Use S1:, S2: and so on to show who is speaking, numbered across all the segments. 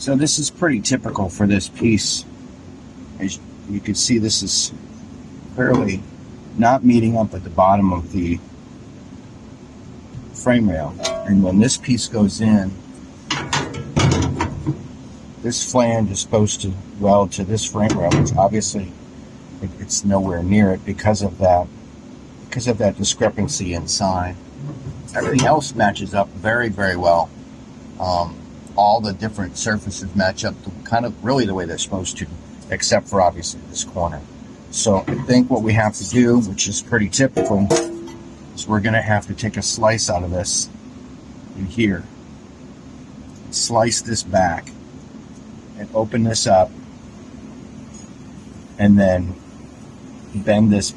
S1: So this is pretty typical for this piece. As you can see, this is clearly not meeting up at the bottom of the frame rail. And when this piece goes in, this flange is supposed to weld to this frame rail, which obviously it's nowhere near it because of that discrepancy inside. Everything else matches up very, very well. All the different surfaces match up to kind of really the way they're supposed to, except for obviously this corner. So I think what we have to do, which is pretty typical, is we're going to have to take a slice out of this in here, slice this back, and open this up, and then bend this,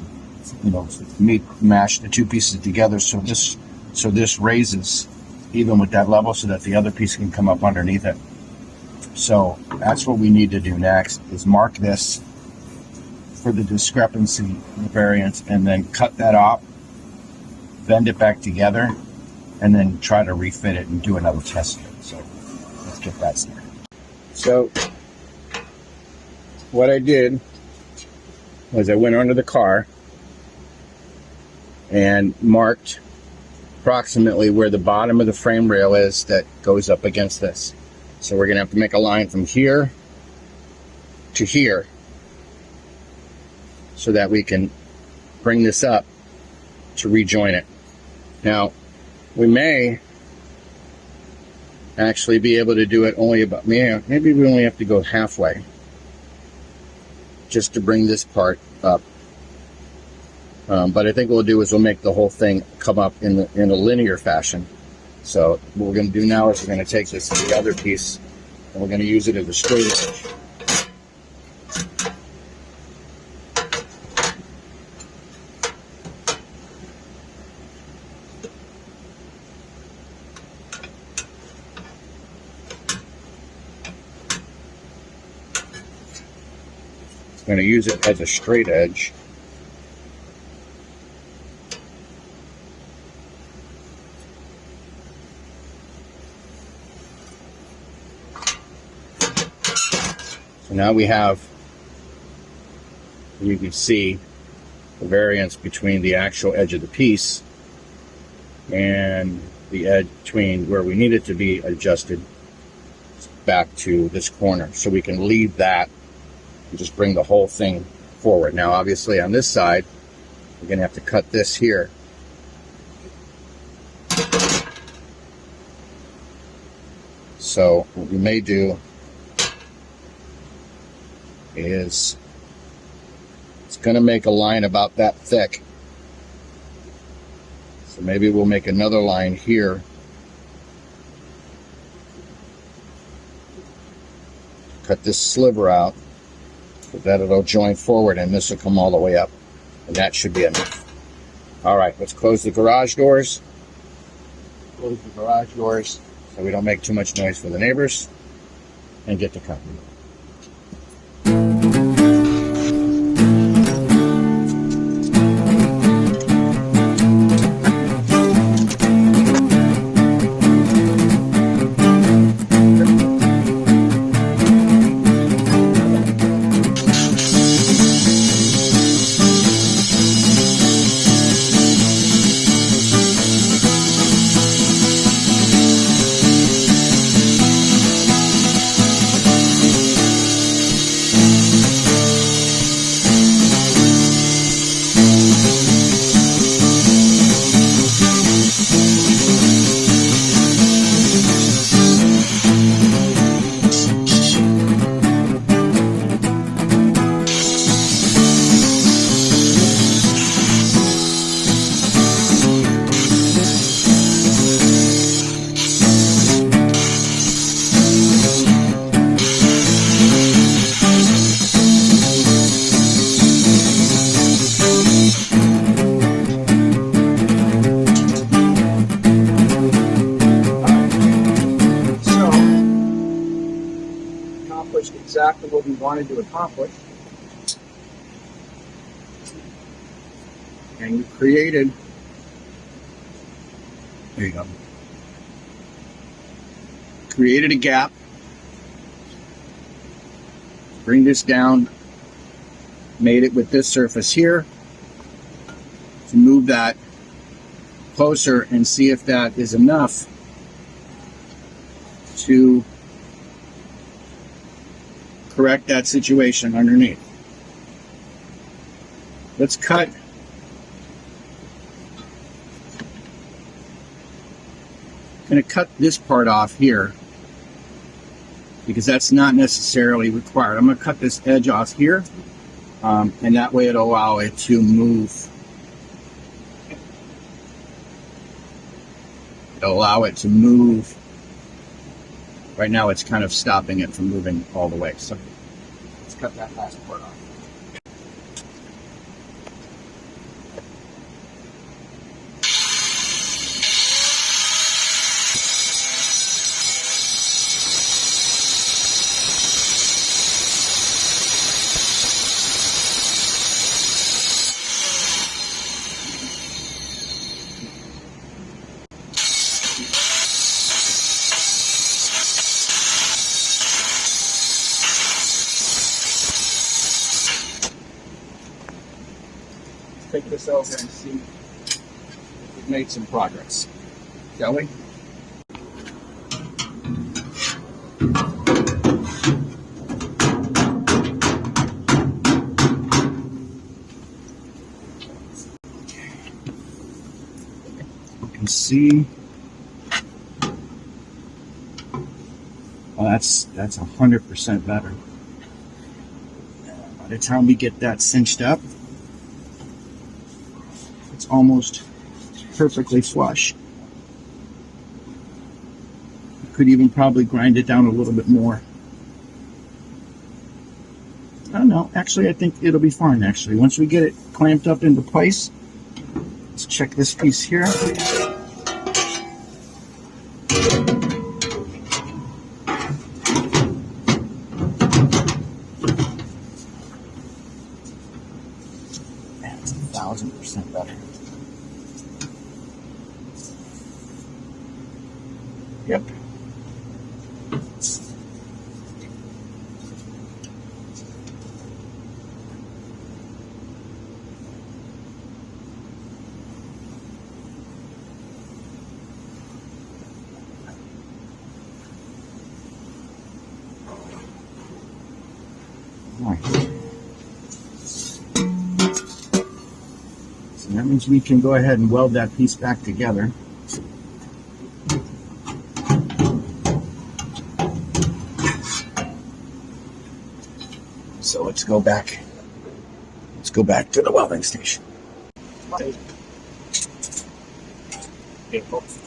S1: mash the two pieces together so this raises even with that level so that the other piece can come up underneath it. So that's what we need to do next, is mark this for the discrepancy, the variance, and then cut that off, bend it back together, and then try to refit it and do another test fit. So let's get that started. So what I did was I went under the car and marked approximately where the bottom of the frame rail is that goes up against this. So we're going to have to make a line from here to here so that we can bring this up to rejoin it. Now, we may actually be able to do it only about, maybe we only have to go halfway just to bring this part up. But I think what we'll do is we'll make the whole thing come up in a linear fashion. So what we're going to do now is we're going to take this to the other piece and we're going to use it as a straight edge. I'm going to use it as a straight edge. So now we have, you can see the variance between the actual edge of the piece and the edge between where we need it to be adjusted back to this corner. So we can leave that and just bring the whole thing forward. Now obviously on this side we're going to have to cut this here. So what we may do is it's going to make a line about that thick. So maybe we'll make another line here. Cut this sliver out so that it'll join forward and this will come all the way up. And that should be enough. All right, let's close the garage doors. Close the garage doors so we don't make too much noise for the neighbors and get to cutting. Exactly what we wanted to accomplish. And we created, there you go, created a gap Bring this down. Made it with this surface here. To move that closer and see if that is enough to correct that situation underneath. Let's cut. I'm going to cut this part off here because that's not necessarily required. I'm going to cut this edge off here, and that way it'll allow it to move. It'll allow it to move. Right now it's kind of stopping it from moving all the way. So let's cut that last part off. Take this over and see if we've made some progress. Shall we? You can see. Well, that's 100% better. By the time we get that cinched up, it's almost perfectly flush. You could even probably grind it down a little bit more. I don't know. Actually, I think it'll be fine, actually. Once we get it clamped up into place, let's check this piece here. That's 1,000% better. Yep. All right. So that means we can go ahead and weld that piece back together. So let's go back. Let's go back to the welding station. Okay, folks.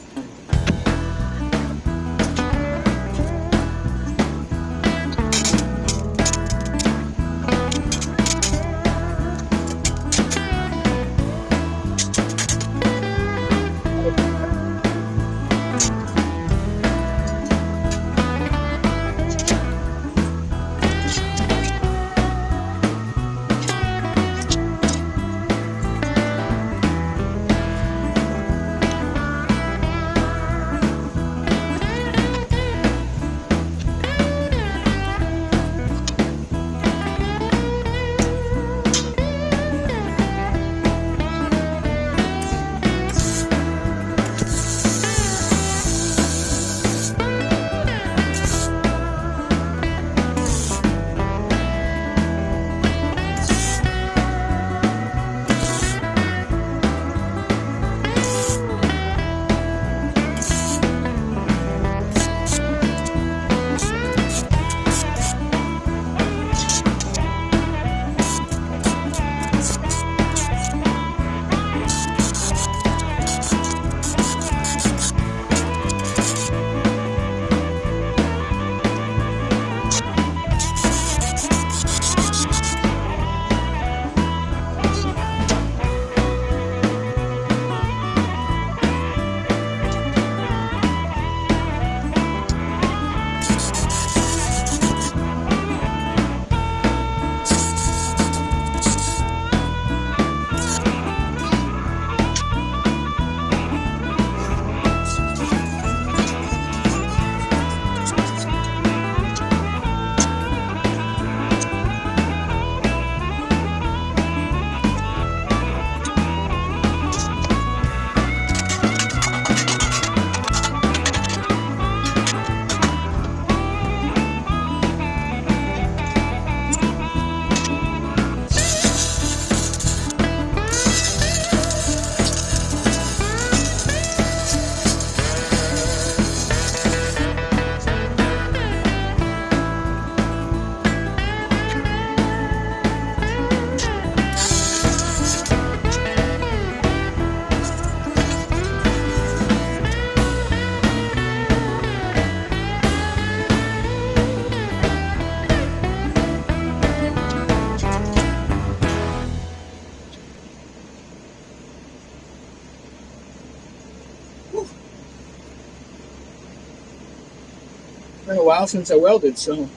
S2: been a while since I welded, so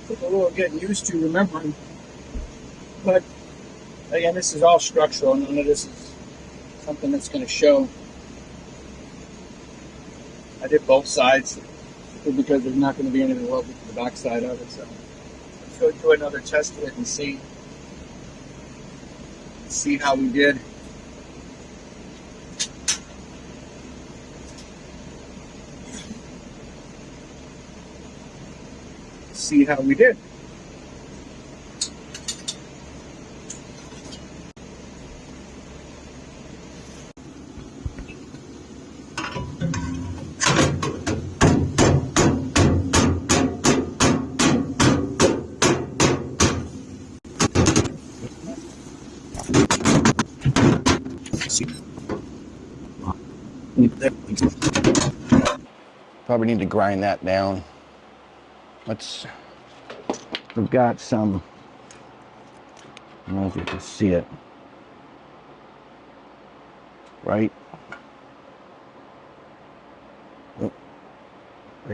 S2: took a little getting used to remembering. But again, this is all structural. None of this is something that's going to show. I did both sides because there's not going to be anything welded to the back side of it. So let's go do another test of it and see how we did. See how we did.
S1: Probably need to grind that down. We've got some, I don't know if you can see it, right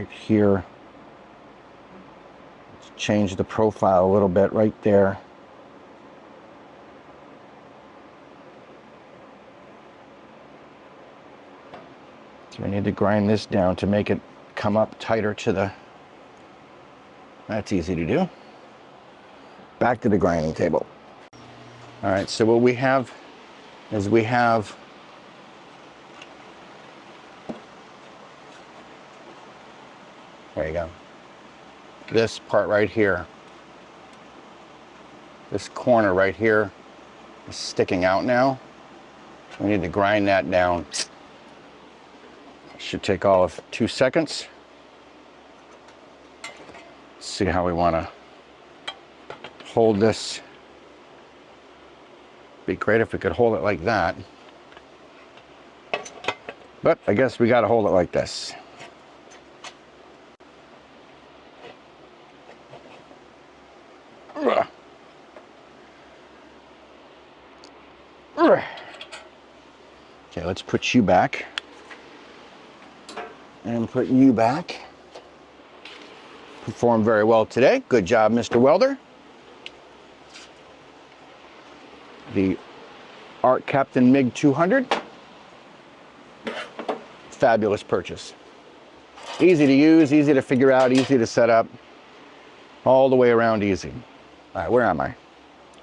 S1: here. Let's change the profile a little bit right there. So I need to grind this down to make it come up tighter to the, that's easy to do. Back to the grinding table. All right, so what we have is there you go. This part right here, this corner right here is sticking out now. We need to grind that down. Should take all of 2 seconds. Let's see how we want to hold this. Be great if we could hold it like that. But I guess we got to hold it like this. Okay, let's put you back. And put you back. Performed very well today. Good job, Mr. Welder. The Art Captain MiG 200. Fabulous purchase. Easy to use, easy to figure out, easy to set up. All the way around easy. All right, where am I?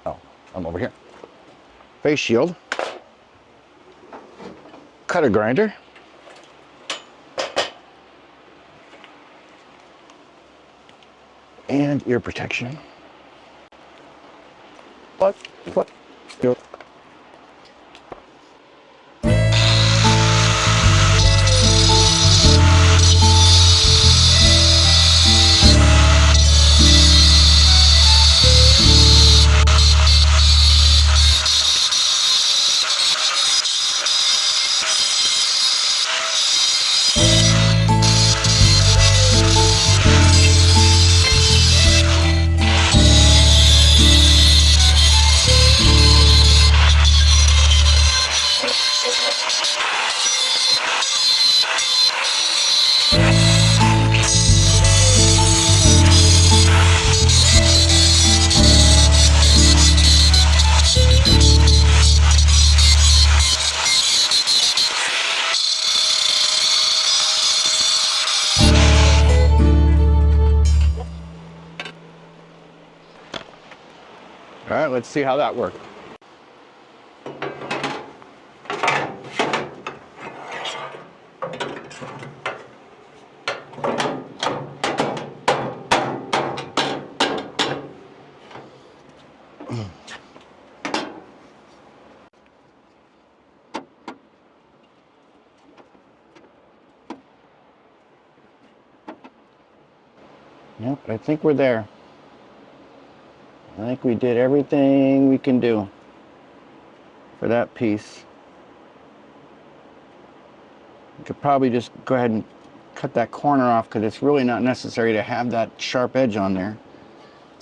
S1: Oh, I'm over here. Face shield. Cutter grinder. And ear protection. What? All right, let's see how that worked. Yep, I think we're there. I think we did everything we can do for that piece. You could probably just go ahead and cut that corner off because it's really not necessary to have that sharp edge on there.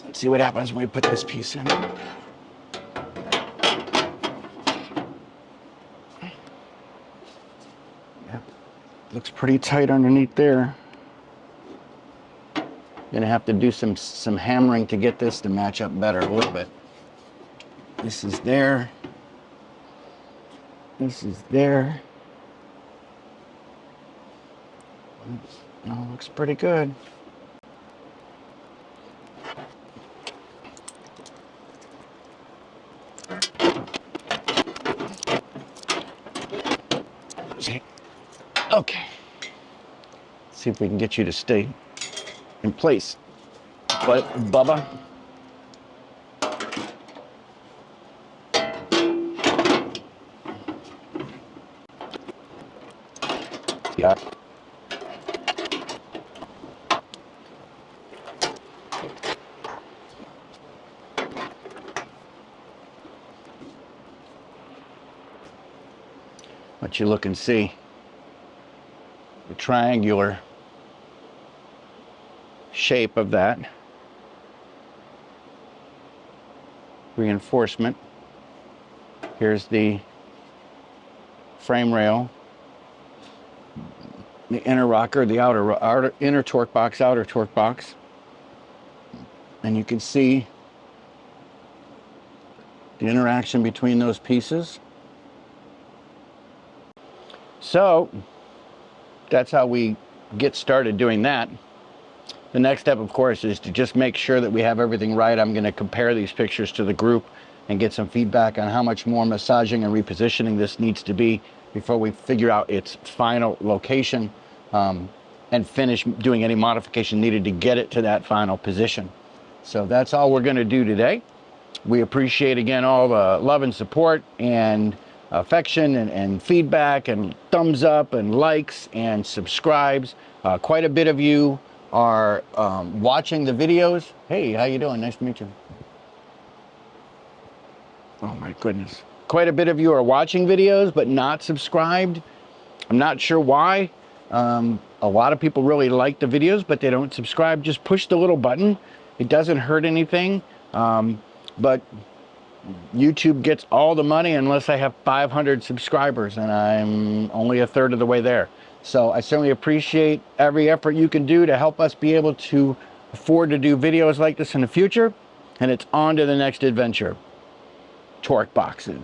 S1: Let's see what happens when we put this piece in. Yep, looks pretty tight underneath there. Gonna have to do some hammering to get this to match up better a little bit. This is there. This is there. Oh, looks pretty good. Okay. See if we can get you to stay in place. But Bubba. Yeah. Let you look and see the triangular shape of that reinforcement. Here's the frame rail, the inner rocker, the outer inner torque box, outer torque box, and you can see the interaction between those pieces. So that's how we get started doing that. The next step, of course, is to just make sure that we have everything right. I'm going to compare these pictures to the group and get some feedback on how much more massaging and repositioning this needs to be before we figure out its final location, and finish doing any modification needed to get it to that final position. So that's all we're going to do today. We appreciate, again, all the love and support and affection and feedback and thumbs up and likes and subscribes. Quite a bit of you are watching the videos. Hey, how you doing? Nice to meet you. Oh my goodness. Quite a bit of you are watching videos but not subscribed. I'm not sure why. A lot of people really like the videos but they don't subscribe. Just push the little button. It doesn't hurt anything. But YouTube gets all the money unless I have 500 subscribers, and I'm only a third of the way there. So I certainly appreciate every effort you can do to help us be able to afford to do videos like this in the future. And it's on to the next adventure. Torque boxes.